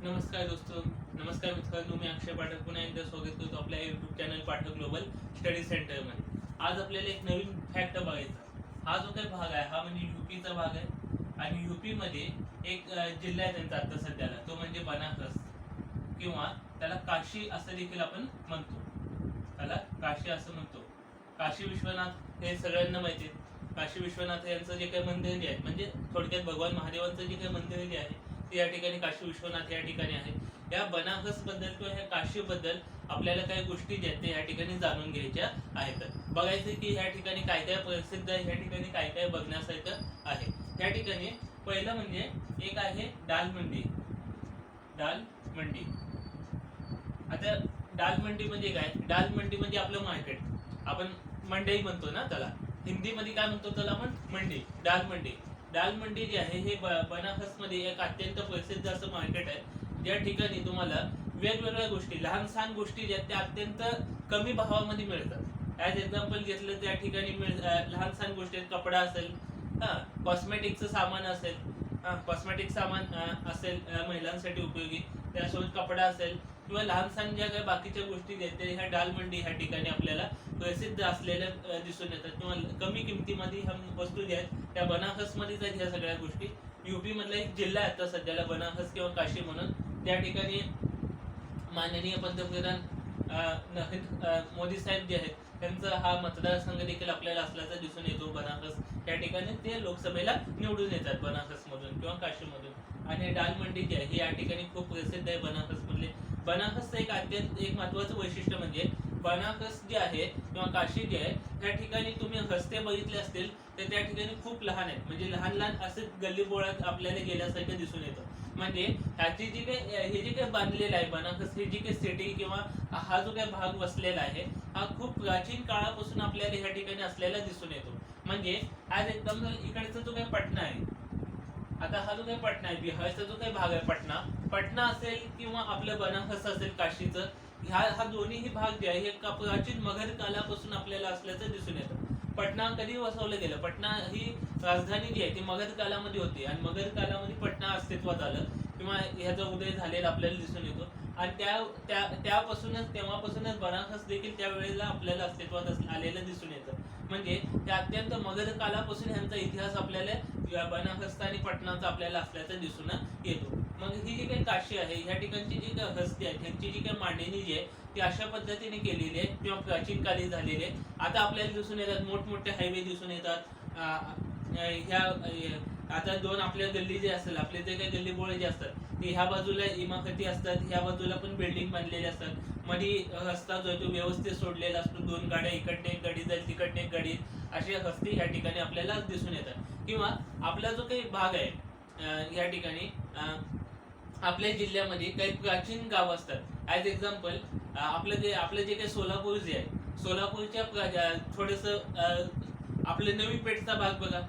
नमस्कार दोस्तों, नमस्कार मित्रांनो. मी अक्षय पाठक पुन्हा एकदा स्वागत करतो आपल्या YouTube channel Pathak global study सेंटरमध्ये. आज आपल्याला एक नवीन फॅक्ट बघायचा. हा जो काही भाग आहे हा म्हणजे यूपीचा भाग आहे आणि यूपीमध्ये एक जिल्हा आहे त्यांचा आता सध्याला, तो म्हणजे बनारस किंवा त्याला काशी असं देखील आपण म्हणतो. त्याला काशी असं म्हणतो. काशी विश्वनाथ हे सगळ्यांना माहिती आहे. काशी विश्वनाथ यांचं जे काही मंदिर जे आहे म्हणजे थोडक्यात भगवान महादेवांचं जे काही मंदिर जे आहे ते या ठिकाणी काशी विश्वनाथ या ठिकाणी आहे. या बनारस बद्दल किंवा ह्या काशी बद्दल आपल्याला काही गोष्टी ज्या ते या ठिकाणी जाणून घ्यायच्या आहेत. बघायचं की ह्या ठिकाणी काय काय प्रसिद्ध आहे, ह्या ठिकाणी काय काय बघण्यासारखं आहे. या ठिकाणी पहिलं म्हणजे एक आहे दाल मंडी. दाल मंडी. आता दाल मंडी म्हणजे काय? दाल मंडी म्हणजे आपलं मार्केट. आपण मंडई म्हणतो ना त्याला. हिंदीमध्ये काय म्हणतो त्याला आपण? मंडी. दाल मंडी. दाल मंडी जी आहे हे बनारसमध्ये एक अत्यंत प्रसिद्ध असं मार्केट आहे, ज्या ठिकाणी तुम्हाला वेगवेगळ्या गोष्टी, लहान सहान गोष्टी ज्या त्या अत्यंत कमी भावामध्ये मिळतात. ॲज एक्झाम्पल घेतलं त्या ठिकाणी लहान सहान गोष्टी, कपडा असेल, कॉस्मेटिकचं सामान असेल, कॉस्मेटिक सामान असेल महिलांसाठी उपयोगी, त्यासोबत कपडा असेल किंवा लहान सहान ज्या काही बाकीच्या गोष्टी आहेत त्या ह्या दाल मंडी ह्या ठिकाणी आपल्याला प्रसिद्ध असलेल्या दिसून येतात किंवा कमी किमतीमध्ये ह्या वस्तू ज्या आहेत त्या बनारसमध्येच आहेत. ह्या सगळ्या गोष्टी यूपी मधला एक जिल्हा आहे आता सध्याला बनारस किंवा काशी म्हणून. त्या ठिकाणी माननीय पंतप्रधान मोदी साहेब जे आहेत त्यांचा हा मतदारसंघ देखील आपल्याला असल्याचा दिसून येतो. बनारस त्या ठिकाणी ते लोकसभेला निवडून येतात बनारस मधून किंवा काशी मधून. आणि दाल मंडी जी आहे ही या ठिकाणी खूप प्रसिद्ध आहे बनारस मधले. बनारसचं एक अत्यंत एक महत्वाचं वैशिष्ट्य म्हणजे बनारस जे आहे किंवा काशी जे आहे त्या ठिकाणी तुम्ही रस्ते बघितले असतील तर त्या ठिकाणी खूप लहान आहेत, म्हणजे लहान लहान असे गल्ली बोळात आपल्याला गेल्यासारखं दिसून येतं. म्हणजे ह्याची जी काही हे जे काही बांधलेलं आहे बनारस, ही जी काही सिटी किंवा हा जो काही भाग वसलेला आहे हा खूप प्राचीन काळापासून आपल्याला ह्या ठिकाणी असलेला दिसून येतो. म्हणजे आज एकदम इकडचा जो काही पटना आहे, आता हा जो काही पटना आहे, बिहारचा जो काही भाग आहे पटना, पटना असेल किंवा आपलं बनारस असेल काशीचं, हा दोन्हीही भाग जे आहे हे प्राचीन मगध कालापासून आपल्याला असल्याचं दिसून येतं. पटना कधी वसवलं गेलं? पटना ही राजधानी जी आहे ती मगध कालामध्ये होती आणि मगध कालामध्ये पटना अस्तित्वात आलं किंवा ह्याचा उदय झालेला आपल्याला दिसून येतो. आणि त्यापासूनच तेव्हापासूनच बनारस देखील त्यावेळेला आपल्याला अस्तित्वात आलेलं दिसून येतं. म्हणजे त्या अत्यंत मगध कालापासून ह्यांचा इतिहास आपल्याला बनारस आणि पटनाचा आपल्याला असल्याचं दिसून येतो. मग ही जी काही काशी आहे ह्या ठिकाणची जी काही हस्ती आहे त्यांची जी काही मांडणी जी आहे ती अशा पद्धतीने केलेली आहे किंवा प्राचीन काली झालेली आहे. आता आपल्याला दिसून येतात मोठमोठे हायवे दिसून येतात. ह्या आता दोन आपल्या गल्ली जे असतात, आपले जे काही गल्ली बोळे जे असतात ते ह्या बाजूला इमारती असतात, ह्या बाजूला पण बिल्डिंग बांधलेले असतात. मध्ये रस्ता जो आहे तो व्यवस्थित सोडलेला असतो. दोन गाड्या इकडने एक गाडी जाईल, तिकडने एक गाडी, अशी रस्ते ह्या ठिकाणी आपल्याला दिसून येतात. किंवा आपला जो काही भाग आहे या ठिकाणी आपल्या जिल्ह्यामध्ये काही प्राचीन गाव असतात. ॲज एक्झाम्पल आपलं जे काही सोलापूर जे आहे, सोलापूरच्या थोडंसं आपलं नवी पेठचा भाग बघा.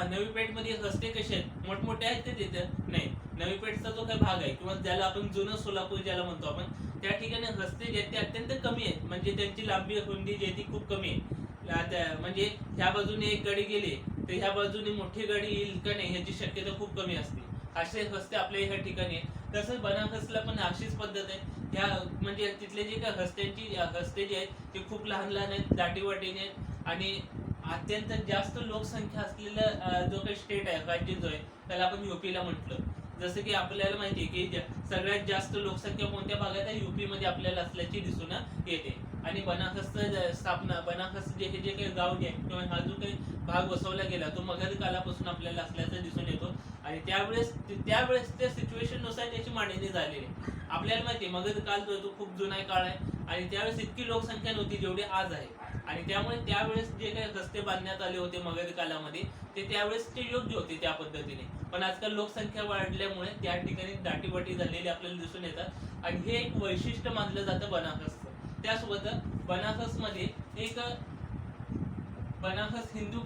नवी पेठमध्ये रस्ते कसे आहेत? मोठमोठे आहेत ते तिथं नाही. नवी पेठचा जो काही भाग आहे किंवा ज्याला आपण जुनं सोलापूर ज्याला म्हणतो आपण, त्या ठिकाणी रस्ते जे आहेत ते अत्यंत कमी आहेत. म्हणजे त्यांची लांबी रुंदी जी आहे ती खूप कमी आहे. म्हणजे ह्या बाजूने एक गाडी गेली तर ह्या बाजूने मोठी गाडी येईल का नाही ह्याची शक्यता खूप कमी असते. असे रस्ते आपल्या ह्या ठिकाणी आहेत. तसंच बनारसला पण अशीच पद्धत आहे. ह्या म्हणजे तिथले जे काही रस्ते जे आहेत ते खूप लहान लहान आहेत, दाटीवाटीने आहेत आणि अत्यंत जास्त लोकसंख्या असलेला जो काही स्टेट आहे, राज्य जो आहे त्याला आपण यूपीला म्हटलं. जसं की आपल्याला माहिती आहे की सगळ्यात जास्त लोकसंख्या कोणत्या भागात आहे? यूपी मध्ये आपल्याला असल्याची दिसून येते. आणि बनारसचं स्थापना, बनारस जे काही गाव जे आहे किंवा हा जो काही भाग वसवला गेला तो मगध कालापासून आपल्याला असल्याचं दिसून येतो. आणि त्यावेळेस त्या सिच्युएशननुसार त्याची मांडणी झालेली आहे. आपल्याला माहिती आहे मगध काल जो आहे तो खूप जुना काळ आहे आणि त्यावेळेस इतकी लोकसंख्या नव्हती जेवढी आज आहे. आणि त्यामुळे त्यावेळेस जे काही रस्ते बांधण्यात आले होते मगध कालामध्ये ते त्यावेळेस ते योग्य होते त्या पद्धतीने. पण आजकाल लोकसंख्या वाढल्यामुळे त्या ठिकाणी दाटीवाटी झालेली आपल्याला दिसून येतात आणि हे एक वैशिष्ट्य मानलं जातं बनारसचं. त्यासोबत बनारसमध्ये एक बनारस हिंदू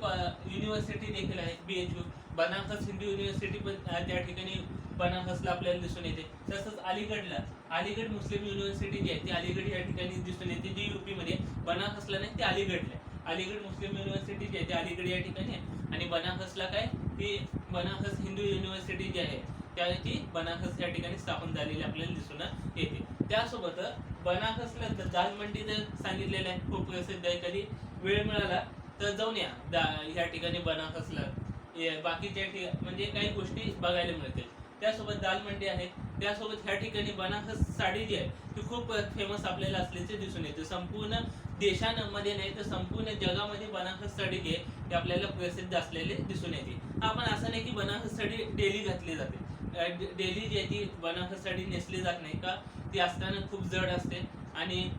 युनिव्हर्सिटी देखील आहे, BHU. बनारस हिंदू युनिव्हर्सिटी पण त्या ठिकाणी बनारसला आपल्याला दिसून येते. तसंच अलीगड मुस्लिम युनिव्हर्सिटी जी आहे ती अलीगड या ठिकाणी दिसून येते, जी यूपी मध्ये. बनारसला नाही, ते अलीगडला आहे. अलीगड मुस्लिम युनिव्हर्सिटी जी आहे ती अलीगड या ठिकाणी आहे. आणि बनारसला काय, ती बनारस हिंदू युनिव्हर्सिटी जी आहे त्या ती बनारस या ठिकाणी स्थापन झालेली आपल्याला दिसून येते. त्यासोबत बनारसला दालमंडी जर सांगितलेलं आहे, खूप प्रसिद्ध आहे. कधी वेळ मिळाला तर जाऊन या या ठिकाणी बनारसला. बाकीच्या म्हणजे काही गोष्टी बघायला मिळतील. त्यासोबत दालमंडी आहे. त्यासोबत ह्या ठिकाणी बनारस साडी जी आहे ती खूप फेमस आपल्याला असल्याचे दिसून येते. संपूर्ण देशांमध्ये नाही तर संपूर्ण जगामध्ये बनारस साडी जी आहे ती आपल्याला प्रसिद्ध असलेले दिसून येते. आपण असं नाही की बनारस साडी डेली घातली जाते. डेली जी आहे ती बनारस साडी नेसली जात नाही का, ती असताना खूप जड असते आणि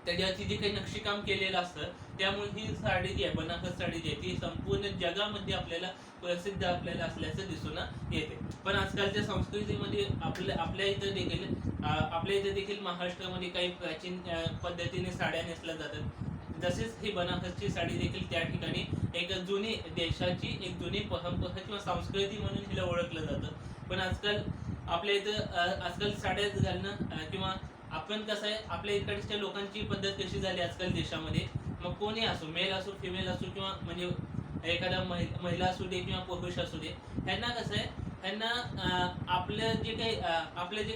त्याच्यावरती जे काही नक्षीकाम केलेलं असतं त्यामुळे ही साडी जी आहे बनारस साडी जी आहे ती संपूर्ण जगामध्ये आपल्याला प्रसिद्ध आपल्याला असल्याचं दिसून येते. पण आजकालच्या संस्कृतीमध्ये आपल्या इथं देखील महाराष्ट्रामध्ये काही प्राचीन पद्धतीने साड्या नेसल्या जातात. तसेच ही बनारसची साडी देखील त्या ठिकाणी एक जुनी देशाची एक जुनी परंपरा किंवा संस्कृती म्हणून हिला ओळखलं जातं. पण आजकाल आपल्या इथं आजकाल साड्या घालणं किंवा आपण कसं आहे, आपल्या इकडच्या लोकांची पद्धत कशी झाली आजकाल देशामध्ये, मग कोणी असो, मेल असो फिमेल असो किंवा म्हणजे एखादा महिला असू दे किंवा पुरुष असू दे, ह्यांना कसं आहे, ह्यांना आपलं जे काही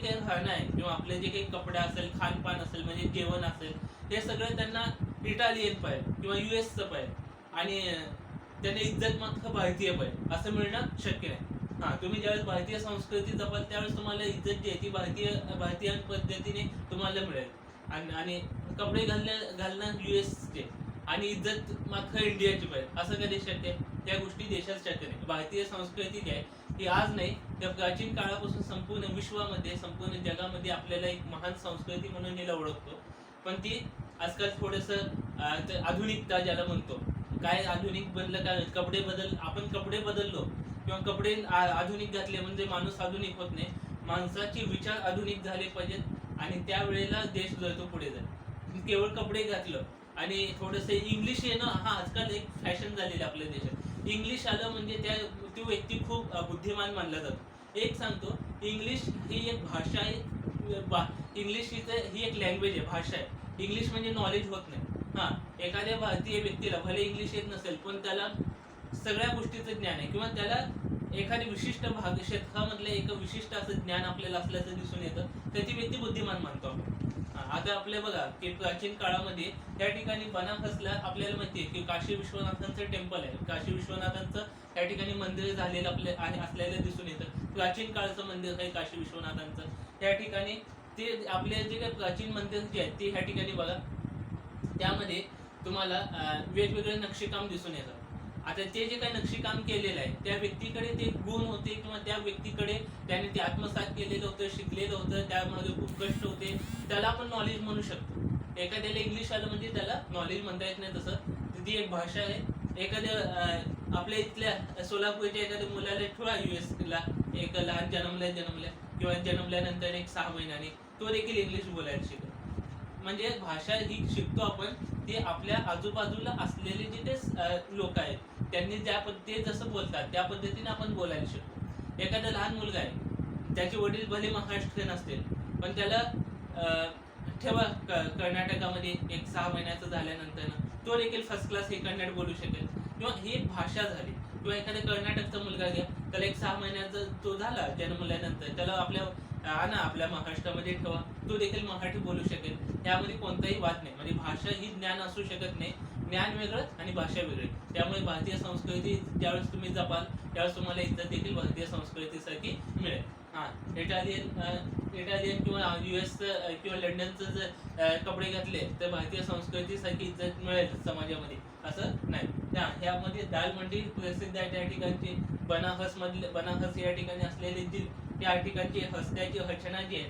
राहणं आहे किंवा आपले जे काही कपडे असेल, खानपान असेल, म्हणजे जेवण असेल, हे सगळं त्यांना इटालियन पाहिजे किंवा US पाहिजे आणि त्यांना इज्जत मात्र भारतीय पाहिजे असं मिळणं शक्य नाही. तुम्ही ज्यावेळेस भारतीय संस्कृती जपाल त्यावेळेस तुम्हाला इज्जत जी आहे ती भारतीय पद्धतीने तुम्हाला मिळेल आणि कपडे घालणं US चे आणि इज्जत मात्र इंडियाची पाहिजे असं कधी शक्य आहे? त्या गोष्टी देशात शक्य नाही. भारतीय संस्कृती जी आहे ती आज नाही त्या प्राचीन काळापासून संपूर्ण विश्वामध्ये संपूर्ण जगामध्ये आपल्याला एक महान संस्कृती म्हणून हिला ओळखतो. पण ती आजकाल थोडंसं आधुनिकता ज्याला म्हणतो, काय आधुनिक बनलं, काय आपण कपडे बदललो किंवा कपडे आधुनिक घातले म्हणजे माणूस आधुनिक होत नाही. माणसाचे विचार आधुनिक झाले पाहिजेत आणि त्यावेळेला देश जळतो पुढे जाईल. केवळ कपडे घातलं आणि थोडंसं इंग्लिश येणं हा आजकाल एक फॅशन झालेली आपल्या देशात. इंग्लिश आलं म्हणजे तो व्यक्ती खूप बुद्धिमान मानला जातो. एक सांगतो, इंग्लिश ही एक भाषा आहे. इंग्लिश ही एक लँग्वेज आहे, भाषा आहे. इंग्लिश म्हणजे नॉलेज होत नाही. एखाद्या भारतीय व्यक्तीला भले इंग्लिश येत नसेल पण त्याला सगळ्या गोष्टीचं ज्ञान आहे किंवा त्याला एखादी विशिष्ट क्षेत्रामधलं एक विशिष्ट असं ज्ञान आपल्याला असल्याचं दिसून येतं, तर ती व्यक्ती बुद्धिमान मानतो आपण. आता आपल्या बघा की प्राचीन काळामध्ये त्या ठिकाणी बनारसला आपल्याला माहिती आहे की काशी विश्वनाथांचं टेम्पल आहे. काशी विश्वनाथांचं त्या ठिकाणी मंदिर झालेलं असलेलं दिसून येतं. प्राचीन काळचं मंदिर आहे काशी विश्वनाथांचं. त्या ठिकाणी ते आपले जे काही प्राचीन मंदिर जे आहेत ते ह्या ठिकाणी बघा, त्यामध्ये तुम्हाला वेगवेगळे नक्षीकाम दिसून येतं. आता ते जे काही नक्षीकाम केलेलं आहे त्या व्यक्तीकडे ते गुण होते किंवा त्या व्यक्तीकडे त्याने ते आत्मसात केलेलं होतं, शिकलेलं होतं, त्यामध्ये खूप कष्ट होते, त्याला आपण नॉलेज म्हणू शकतो. एखाद्याला इंग्लिश आलं म्हणजे त्याला नॉलेज म्हणता येत नाही. तसं ती एक भाषा आहे. एखाद्या आपल्या इथल्या सोलापूरच्या एखाद्या मुलाला ठेवा US ला, एक लहान जन्मल्या किंवा जन्मल्यानंतर एक 6 महिन्याने तो देखील इंग्लिश बोलायला शिकतो. म्हणजे भाषा ही शिकतो आपण ते आपल्या आजूबाजूला असलेले जे ते लोक आहेत त्यांनी ते जसं बोलतात त्या पद्धतीने आपण बोलायला शिकतो. एखादा लहान मुलगा आहे, त्याचे वडील भले महाराष्ट्रीयन असतील पण त्याला ठेवा कर्नाटकामध्ये एक 6 महिन्याचं झाल्यानंतर तो देखील फर्स्ट क्लास हे कन्नड बोलू शकेल किंवा ही एक भाषा झाली. किंवा एखाद्या कर्नाटकचा मुलगा घ्या, त्याला एक 6 महिन्याचा तो झाला जन्मल्यानंतर त्याला आपल्या महाराष्ट्रामध्ये ठेवा, तो देखील मराठी बोलू शकेल. त्यामध्ये कोणताही वाद नाही. म्हणजे भाषा ही ज्ञान असू शकत नाही. ज्ञान वेगळं आणि भाषा वेगळी. त्यामुळे भारतीय संस्कृती ज्यावेळेस तुम्ही जपाल त्यावेळेस तुम्हाला इज्जत देखील भारतीय संस्कृतीसारखी मिळेल. इटालियन किंवा US किंवा लंडनचं जर कपडे घातले तर भारतीय संस्कृतीसारखी इज्जत मिळेल समाजामध्ये असं नाही. ह्यामध्ये दालमंडी प्रसिद्ध आहे त्या ठिकाणची. बनारस या ठिकाणी असलेली जी त्या ठिकाणची हस्त्याची रचना जी आहे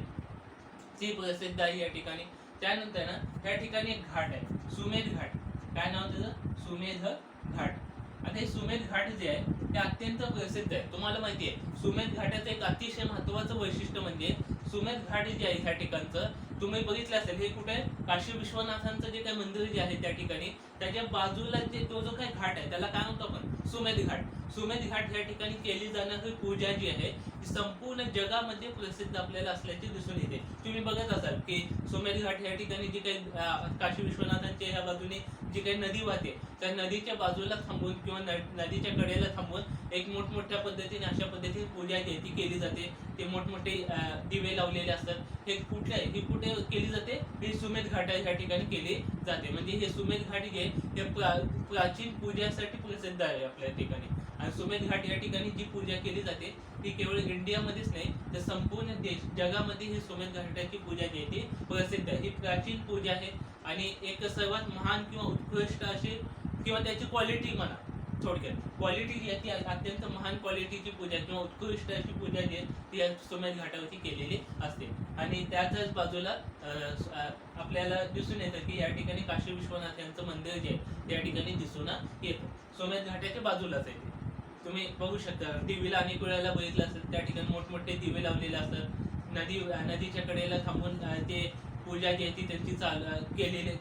ती प्रसिद्ध आहे या ठिकाणी. त्यानंतर ना त्या ठिकाणी एक घाट आहे, सुमेध घाट. काय नाव त्याचं? सुमेध घाट. आता हे सुमेध घाट जे आहे ते अत्यंत प्रसिद्ध आहे. तुम्हाला माहिती आहे सुमेध घाटाचं एक अतिशय महत्वाचं वैशिष्ट्य म्हणजे सुमेध घाट जे आहे त्या ठिकाणचं तुम्ही बघितलं असेल, हे कुठे आहे? काशी विश्वनाथांचं जे काही मंदिर जे आहे त्या ठिकाणी त्याच्या बाजूला तो जो काही घाट आहे त्याला काय म्हणतो आपण? सुमेध घाट. सुमेध घाट या ठिकाणी केली जाणारी पूजा जी आहे ती संपूर्ण जगामध्ये प्रसिद्ध आपल्याला असल्याचे दिसून येते. तुम्ही बघत असाल की सुमेध घाट या ठिकाणी जी काही काशी विश्वनाथांच्या ह्या बाजूने जी काही नदी वाहते त्या नदीच्या बाजूला थांबून किंवा नदीच्या कडेला थांबून एक मोठमोठ्या पद्धतीने अशा पद्धतीने पूजा जी आहे ती केली जाते. ते मोठमोठे दिवे लावलेले असतात. हे कुठे केली जाते? ही सुमेध घाट या ठिकाणी केली जाते. म्हणजे हे सुमेध घाट जे हे प्राचीन पूजासाठी प्रसिद्ध आहे आपल्या ठिकाणी. आणि सुमेध घाट या ठिकाणी जी पूजा केली जाते ती केवळ इंडियामध्येच नाही तर संपूर्ण जगामध्ये ही सुमेध घाटाची पूजा जी आहे ती प्रसिद्ध आहे. ही प्राचीन पूजा आहे आणि एक सर्वात महान किंवा उत्कृष्ट अशी किंवा त्याची क्वालिटी म्हणा, थोडक्यात क्वालिटी जी आहे ती अत्यंत महान क्वालिटीची पूजा किंवा उत्कृष्ट अशी पूजा जी आहे ती या सुमेध घाटावरती केलेली असते. आणि त्याच्याच बाजूला आपल्याला दिसून येतं की या ठिकाणी काशी विश्वनाथ यांचं मंदिर जे आहे त्या ठिकाणी दिसून येतं. सुमेध घाटाच्या बाजूलाच आहे. तुम्ही बघू शकता टीव्हीला अनेक वेळेला बघितलं असेल त्या ठिकाणी मोठमोठे दिवे लावलेले असतात. नदीच्या कडेला थांबून ते पूजा जी आहे ती त्यांची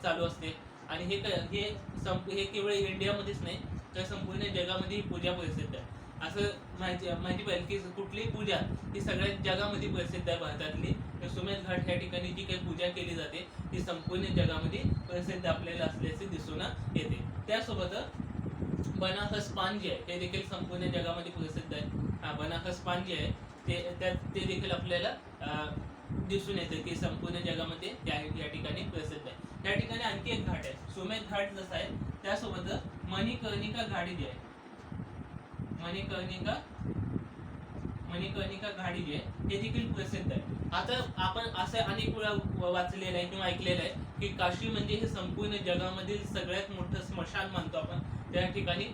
चालू असते. आणि हे केवळ इंडियामध्येच नाही तर संपूर्ण जगामध्ये ही पूजा प्रसिद्ध आहे. असं माहिती पाहिजे की कुठलीही पूजा ही सगळ्या जगामध्ये प्रसिद्ध आहे भारतातली. तर सुमेध घाट या ठिकाणी जी काही पूजा केली जाते ती संपूर्ण जगामध्ये प्रसिद्ध आपल्याला असल्याचे दिसून येते. त्यासोबत बनारस पान जे आहे ते देखील संपूर्ण जगामध्ये प्रसिद्ध आहे. बनारस पान जे आहे ते देखील आपल्याला दिसून येतं की संपूर्ण जगामध्ये या ठिकाणी प्रसिद्ध आहे. त्या ठिकाणी आणखी एक घाट आहे. सुमेध घाट जसा आहे त्यासोबत मणिकर्णिका घाट जी आहे मणिकर्णिका घाटी जी आहे हे देखील प्रसिद्ध आहे. आता आपण असं अनेक वेळा वाचलेलं आहे किंवा ऐकलेलं आहे की काशी म्हणजे हे संपूर्ण जगामधील सगळ्यात मोठं स्मशान मानतो आपण. त्या ठिकाणी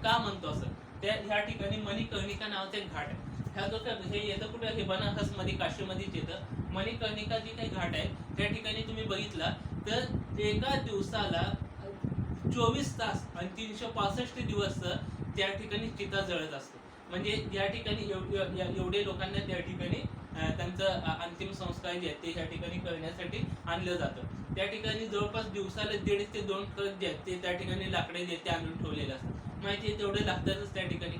का म्हणतो असं? ह्या ठिकाणी मणिकर्णिका नावाचा एक घाट आहे. ह्या जो हे येतं कुठे? हे बनारस मध्ये काशीमध्येच येतं. मणिकर्णिका जी काही घाट आहे त्या ठिकाणी तुम्ही बघितला तर एका दिवसाला 24 तास आणि 365 दिवस त्या ठिकाणी चिता जळत असते. म्हणजे या ठिकाणी एवढे लोकांना त्या ठिकाणी त्यांचं अंतिम संस्कार जे आहेत ते या ठिकाणी करण्यासाठी आणलं जातं. त्या ठिकाणी जवळपास दिवसाला 1.5 ते 2 ट्रक जे आहेत ते त्या ठिकाणी लाकडे जे ते आणून ठेवलेले असतात. माहिती आहे तेवढे लागतातच त्या ठिकाणी.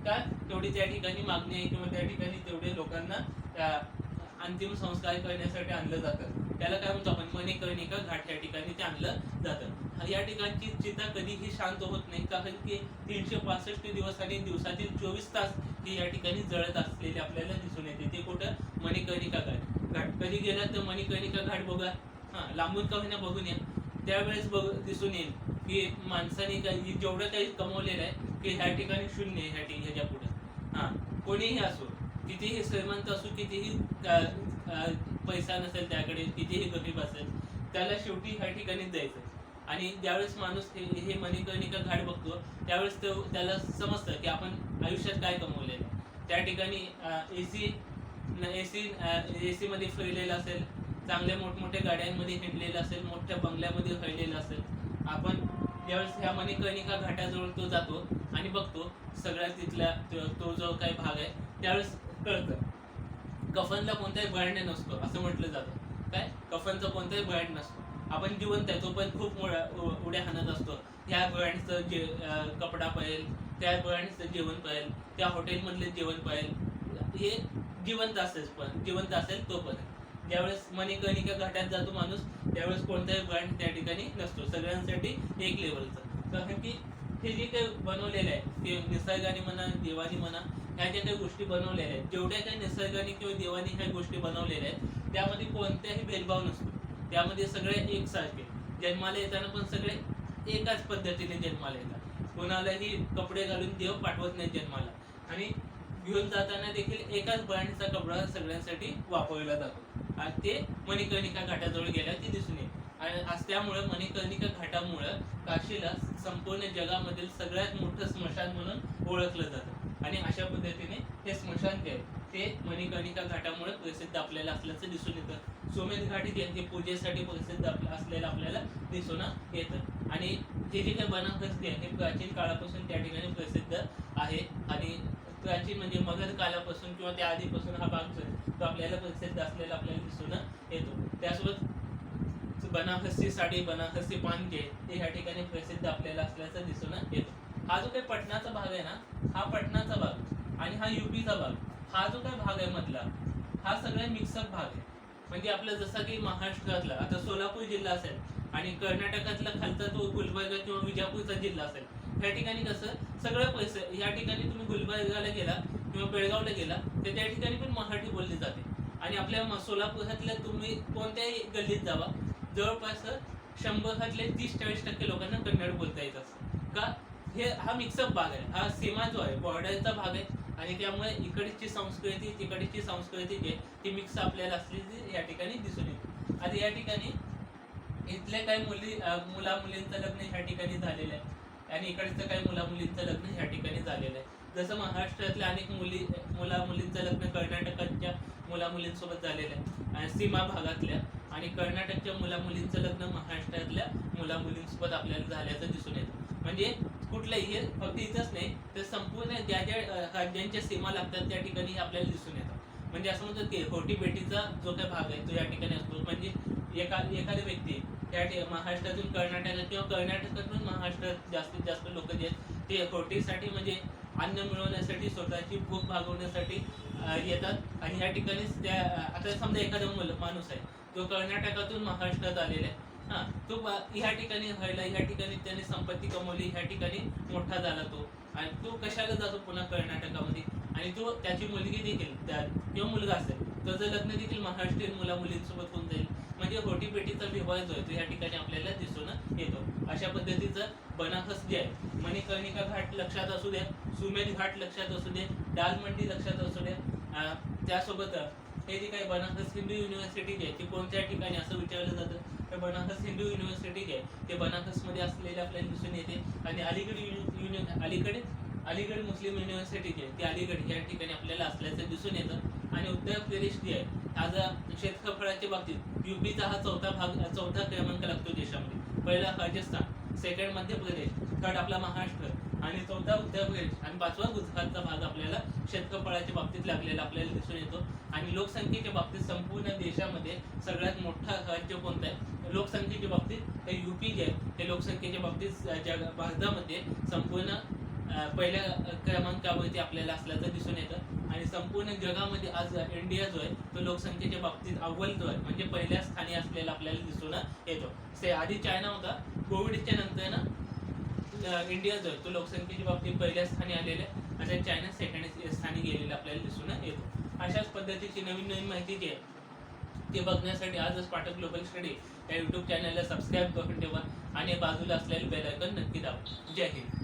का तेवढी त्या ठिकाणी मागणी आहे किंवा त्या ठिकाणी तेवढे लोकांना अंतिम संस्कार करण्यासाठी आणलं जातं. त्याला काय म्हणतो आपण? मणिकर्णिका घाट या ठिकाणी ते आणलं जातं. या ठिकाणची चिता कधीही शांत होत नाही कारण की 365 दिवस आणि दिवसातील 24 तास ही या ठिकाणी जळत असलेली आपल्याला दिसून येते. ते कुठं? मणिकर्णिका घाट. कधी गेला तर मणिकर्णिका घाट बघा. लांबून का होईना बघून या. त्यावेळेस दिसून येईल की माणसाने जेवढं काही कमवलेलं आहे की ह्या ठिकाणी शून्य आहे ह्याच्या पुढे. कोणीही असो, कितीही श्रीमंत असो, कितीही पैसा नसेल त्याकडे, कितीही गरीब असेल, त्याला शेवटी ह्या ठिकाणीच जायचं. आणि ज्यावेळेस माणूस हे मणिकर्णिका घाट बघतो त्यावेळेस त्याला समजतं की आपण आयुष्यात काय कमवलेलं आहे. त्या ठिकाणी एसी मध्ये फिरलेलं असेल, चांगल्या मोठमोठ्या गाड्यांमध्ये हिंडलेलं असेल, मोठ्या बंगल्यामध्ये राहिलेलं असेल. आपण ज्यावेळेस ह्या मणिकर्णिका घाटाजवळ तो जातो आणि बघतो सगळ्यात तिथला तो जो काही भाग आहे त्यावेळेस कळतं कफनला कोणताही ब्रँड नसतो असं म्हटलं जातं. काय? कफनचा कोणताही ब्रँड नसतो. आपण जिवंत आहे तो पण खूप उड्या हाणत असतो. ह्या ब्रँडचं कपडा पाहिजे, त्या ब्रँडचं जेवण पाहिजे, त्या हॉटेलमधलं जेवण पाहिजे. हे जिवंत असेल तो पण. ज्यावेळेस मणिकर्णिका घाटात जातो माणूस त्यावेळेस कोणताही ब्रँड त्या ठिकाणी नसतो. सगळ्यांसाठी एक लेवलचं. कारण की हे जे काही बनवलेलं आहे ते निसर्गाने म्हणा, देवानी म्हणा, ह्या ज्या काही गोष्टी बनवलेल्या आहेत, जेवढ्या काही निसर्गाने किंवा देवानी ह्या गोष्टी बनवलेल्या आहेत त्यामध्ये कोणत्याही भेदभाव नसतो. त्यामध्ये सगळे एकसारखे. जन्माला येताना पण सगळे एकाच पद्धतीने जन्माला येतात. कोणालाही कपडे घालून देव पाठवत नाही जन्माला. आणि घेऊन जाताना देखील एकाच ब्रँडचा कपडा सगळ्यांसाठी वापरला जातो. आणि ते मणिकर्णिका घाटाजवळ गेल्यावर ते दिसून येईल. आणि त्यामुळे मणिकर्णिका घाटामुळं काशीला संपूर्ण जगामधील सगळ्यात मोठं स्मशान म्हणून ओळखलं जातं. आणि अशा पद्धतीने हे स्मशान जे आहे ते मणिकर्णिका घाटामुळे प्रसिद्ध आपल्याला असल्याचं दिसून येतं. सोमेध घाट जे हे पूजेसाठी प्रसिद्ध असलेलं आपल्याला दिसून येतं. आणि हे जे काही बनारस जे आहे हे प्राचीन काळापासून त्या ठिकाणी प्रसिद्ध आहे. आणि प्राचीन म्हणजे मगध कालापासून किंवा त्या आधीपासून हा भाग जो आहे तो आपल्याला प्रसिद्ध असलेला आपल्याला दिसून येतो. त्यासोबत बनारसी साडी, बनारसी पान जे ते ह्या ठिकाणी प्रसिद्ध आपल्याला असल्याचं दिसून येतं. हा जो काही पटनाचा भाग आहे ना, हा पटनाचा भाग आणि हा युपीचा भाग, हा जो काही भाग आहे मधला, हा सगळा मिक्सअप भाग आहे. म्हणजे आपलं जसं की महाराष्ट्रातला आता सोलापूर जिल्हा असेल आणि कर्नाटकातला खालचा तो गुलबर्गा किंवा विजापूरचा जिल्हा असेल, ह्या ठिकाणी कसं सगळं पैसे, या ठिकाणी तुम्ही गुलबर्गाला गेला किंवा बेळगावला गेला तर त्या ठिकाणी पण मराठी बोलली जाते. आणि आपल्या सोलापुरातल्या तुम्ही कोणत्याही गल्लीत जावा, जवळपास 100 30-40% लोकांना कन्नड बोलता येत असतं. का? हा मिक्सअप भाग आहे, हा सीमा जो आहे बॉर्डरचा भाग आहे आणि त्यामुळे इकडची संस्कृती तिकडची संस्कृती जी आहे ती मिक्स आपल्याला असलेली या ठिकाणी दिसून येते. आता या ठिकाणी इथल्या काही मुला मुलींचं लग्न ह्या ठिकाणी झालेलं आहे आणि इकडचं काही मुला मुलींचं लग्न ह्या ठिकाणी झालेलं आहे. जसं महाराष्ट्रातल्या अनेक मुला मुलींचं लग्न कर्नाटकाच्या मुला मुलींसोबत झालेलं आहे आणि सीमा भागातल्या, आणि कर्नाटकच्या मुला मुलींचं लग्न महाराष्ट्रातल्या मुला मुलींसोबत आपल्याला झाल्याचं दिसून येतं. म्हणजे कुठलंही, हे फक्त इथंच नाही तर संपूर्ण ज्या ज्या राज्यांच्या सीमा लागतात त्या ठिकाणी आपल्याला दिसून येतं. म्हणजे असं म्हणतात की होटी बेटीचा जो काही भाग आहे तो या ठिकाणी असतो. म्हणजे एखादी व्यक्ती त्या महाराष्ट्रातून कर्नाटकात किंवा कर्नाटकातून महाराष्ट्रात जास्तीत जास्त लोक जे आहेत ते होटीसाठी म्हणजे अन्न मिळवण्यासाठी, स्वतःची भूक भागवण्यासाठी येतात आणि ह्या ठिकाणीच त्या, आता समजा एखादा माणूस आहे तो कर्नाटकातून महाराष्ट्रात आलेला आहे, तो ह्या ठिकाणी राहिला, ह्या ठिकाणी त्याने संपत्ती कमवली, ह्या ठिकाणी मोठा झाला तो, आणि तो कशाला जातो पुन्हा कर्नाटकामध्ये, आणि तो त्याची मुलगी देखील किंवा मुलगा असेल त्याचं लग्न देखील महाराष्ट्रीयन मुला मुलींसोबत होऊन जाईल. म्हणजे होटीपेटीचा विवाह जो आहे तो या ठिकाणी आपल्याला दिसून येतो. अशा पद्धतीचं बनारस जे आहे, मणिकर्णिका घाट लक्षात असू द्या, सुमेध घाट लक्षात असू दे, दालमंडी लक्षात असू द्या, त्यासोबत हे जे काही बनारस हिंदू युनिव्हर्सिटी जे आहे ती कोणत्या ठिकाणी असं विचारलं जातं तर बनारस हिंदू युनिव्हर्सिटी जे आहे ते बनारसमध्ये असलेले आपल्याला दिसून येते. आणि अलीगड मुस्लिम युनिव्हर्सिटी जी आहे ती अलीगड या ठिकाणी आपल्याला असल्याचं दिसून येतं. आणि उत्तर प्रदेश जे आहे, आज क्षेत्रफळाच्या बाबतीत युपीचा हा चौथा क्रमांक लागतो देशामध्ये. पहिला राजस्थान, सेकंड मध्य प्रदेश, थर्ड आपला महाराष्ट्र आणि चौथा उत्तर प्रदेश आणि पाचवा गुजरातचा भाग आपल्याला क्षेत्रफळाच्या बाबतीत लागलेला आपल्याला दिसून येतो. आणि लोकसंख्येच्या बाबतीत संपूर्ण देशामध्ये सगळ्यात मोठा राज्य कोणतं आहे, लोकसंख्येच्या बाबतीत हे युपी जे आहे हे लोकसंख्येच्या बाबतीत भारतामध्ये संपूर्ण पहिल्या क्रमांकावरती आपल्याला असल्याचं दिसून येतं. आणि संपूर्ण जगामध्ये आज इंडिया जो आहे तो लोकसंख्येच्या बाबतीत अव्वल जो आहे म्हणजे पहिल्या स्थानी असलेला आपल्याला दिसून येतो. आधी चायना होता, कोविडच्या नंतर ना इंडिया जो आहे तो लोकसंख्येच्या बाबतीत पहिल्या स्थानी आलेला आहे आणि चायना सेकंड स्थानी गेलेला आपल्याला दिसून येतो. अशाच पद्धतीची नवीन माहिती जी आहे ते बघण्यासाठी आजच पाठक ग्लोबल स्टडी या यूट्यूब चॅनलला सबस्क्राईब करून ठेवा आणि बाजूला असलेले बेल आयकॉन नक्की दाबा. जय हिंद.